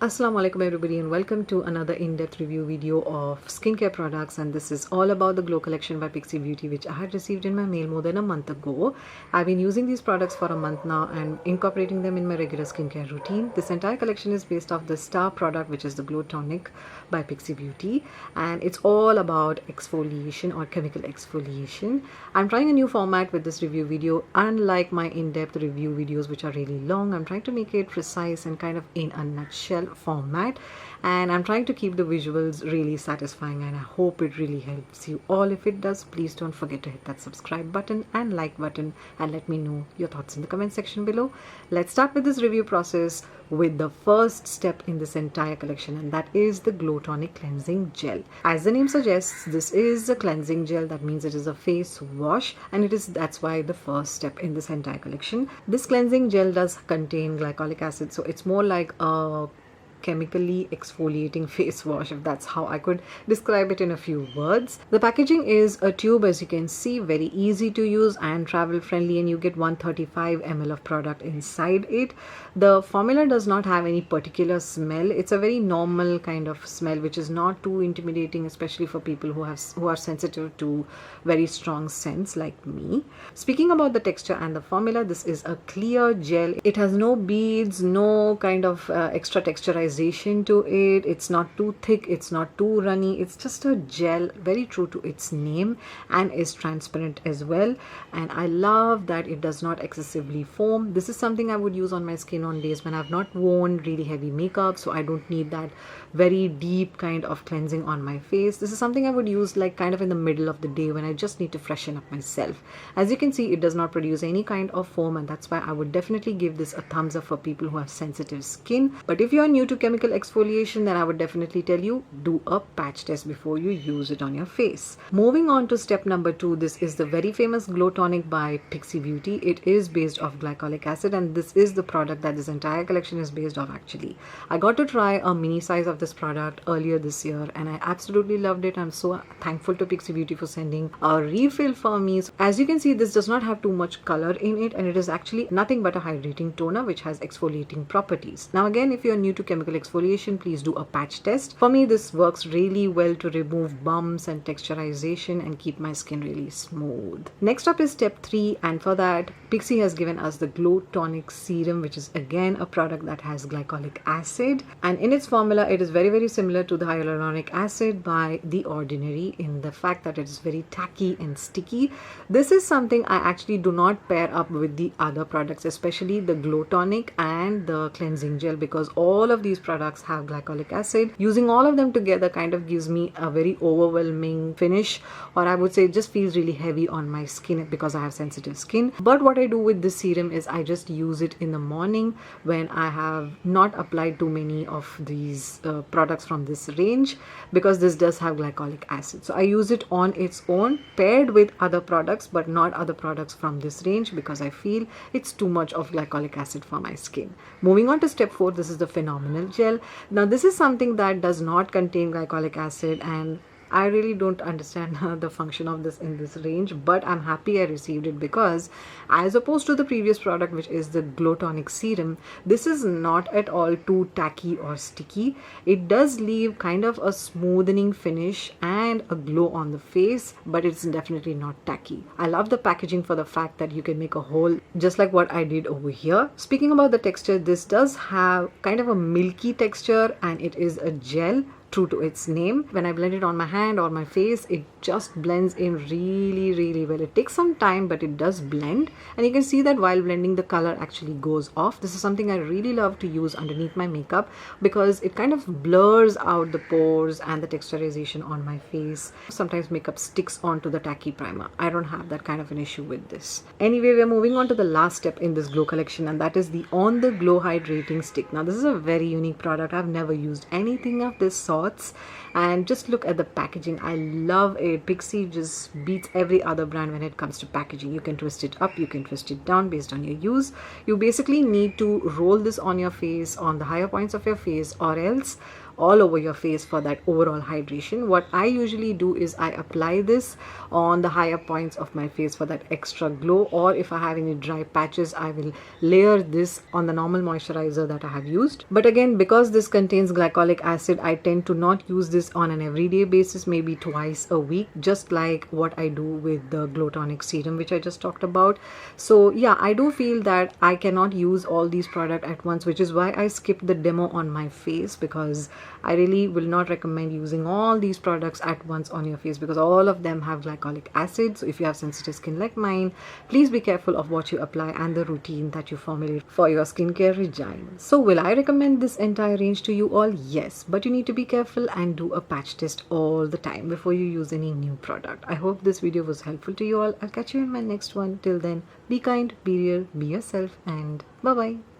Assalamu alaikum everybody and welcome to another in-depth review video of skincare products, and this is all about the Glow collection by Pixi Beauty, which I had received in my mail more than a month ago. I've been using these products for a month now and incorporating them in my regular skincare routine. This entire collection is based off the star product, which is the Glow Tonic by Pixi Beauty, and it's all about exfoliation or chemical exfoliation. I'm trying a new format with this review video. Unlike my in-depth review videos, which are really long, I'm trying to make it precise and kind of in a nutshell format, and I'm trying to keep the visuals really satisfying, and I hope it really helps you all. If it does, please don't forget to hit that subscribe button and like button and let me know your thoughts in the comment section below. Let's start with this review process with the first step in this entire collection, and that is the Glow Tonic Cleansing Gel. As the name suggests, this is a cleansing gel. That means it is a face wash, and that's why the first step in this entire collection. This cleansing gel does contain glycolic acid, so it's more like a chemically exfoliating face wash, if that's how I could describe it in a few words. The packaging is a tube, as you can see, very easy to use and travel friendly, and you get 135 ml of product inside it. The formula does not have any particular smell. It's a very normal kind of smell, which is not too intimidating, especially for people who are sensitive to very strong scents like me. Speaking about the texture and the formula, this is a clear gel. It has no beads, no kind of extra texturization to it. It's not too thick, it's not too runny. It's just a gel, very true to its name, and is transparent as well. And I love that it does not excessively foam. This is something I would use on my skin on days when I've not worn really heavy makeup, so I don't need that very deep kind of cleansing on my face. This is something I would use like kind of in the middle of the day when I just need to freshen up myself. As you can see, it does not produce any kind of foam, and that's why I would definitely give this a thumbs up for people who have sensitive skin. But if you're new to chemical exfoliation, then I would definitely tell you, do a patch test before you use it on your face. Moving on to step number 2, this is the very famous Glow Tonic by Pixi Beauty. It is based off glycolic acid, and this is the product that this entire collection is based off. Actually, I got to try a mini size of this product earlier this year, and I absolutely loved it. I'm so thankful to Pixi Beauty for sending a refill for me. So as you can see, this does not have too much color in it, and it is actually nothing but a hydrating toner which has exfoliating properties. Now again, if you're new to chemical exfoliation, please do a patch test. For me, this works really well to remove bumps and texturization and keep my skin really smooth. Next up is step 3, and for that, Pixi has given us the Glow Tonic Serum, which is again a product that has glycolic acid, and in its formula it is very similar to the hyaluronic acid by The Ordinary in the fact that it is very tacky and sticky. This is something I actually do not pair up with the other products, especially the Glow Tonic and the cleansing gel, because all of these products have glycolic acid. Using all of them together kind of gives me a very overwhelming finish, or I would say it just feels really heavy on my skin because I have sensitive skin. But what I do with this serum is I just use it in the morning when I have not applied too many of these products from this range, because this does have glycolic acid. So I use it on its own paired with other products, but not other products from this range, because I feel it's too much of glycolic acid for my skin. Moving on to step 4, this is the Phenomenal Gel. Now this is something that does not contain glycolic acid, and I really don't understand the function of this in this range, but I'm happy I received it, because as opposed to the previous product, which is the Glow Tonic Serum, this is not at all too tacky or sticky. It does leave kind of a smoothening finish and a glow on the face, but it's definitely not tacky. I love the packaging for the fact that you can make a hole just like what I did over here. Speaking about the texture, this does have kind of a milky texture, and it is a gel, true to its name. When I blend it on my hand or my face, it just blends in really well. It takes some time, but it does blend, and you can see that while blending the color actually goes off. This is something I really love to use underneath my makeup, because it kind of blurs out the pores and the texturization on my face. Sometimes makeup sticks onto the tacky primer. I don't have that kind of an issue with this. Anyway, we're moving on to the last step in this Glow collection, and that is the On The Glow Hydrating Stick. Now this is a very unique product. I've never used anything of this sort. lots. And just look at the packaging. I love it. Pixi just beats every other brand when it comes to packaging. You can twist it up, you can twist it down based on your use. You basically need to roll this on your face, on the higher points of your face, or else all over your face for that overall hydration. What I usually do is I apply this on the higher points of my face for that extra glow, or if I have any dry patches, I will layer this on the normal moisturizer that I have used. But again, because this contains glycolic acid, I tend to not use this on an everyday basis, maybe twice a week, just like what I do with the Glow Tonic Serum, which I just talked about. So yeah, I do feel that I cannot use all these products at once, which is why I skipped the demo on my face, because I really will not recommend using all these products at once on your face, because all of them have glycolic acid. So if you have sensitive skin like mine, please be careful of what you apply and the routine that you formulate for your skincare regime. So will I recommend this entire range to you all? Yes, but you need to be careful and do a patch test all the time before you use any new product. I hope this video was helpful to you all. I'll catch you in my next one. Till then, be kind, be real, be yourself, and bye bye.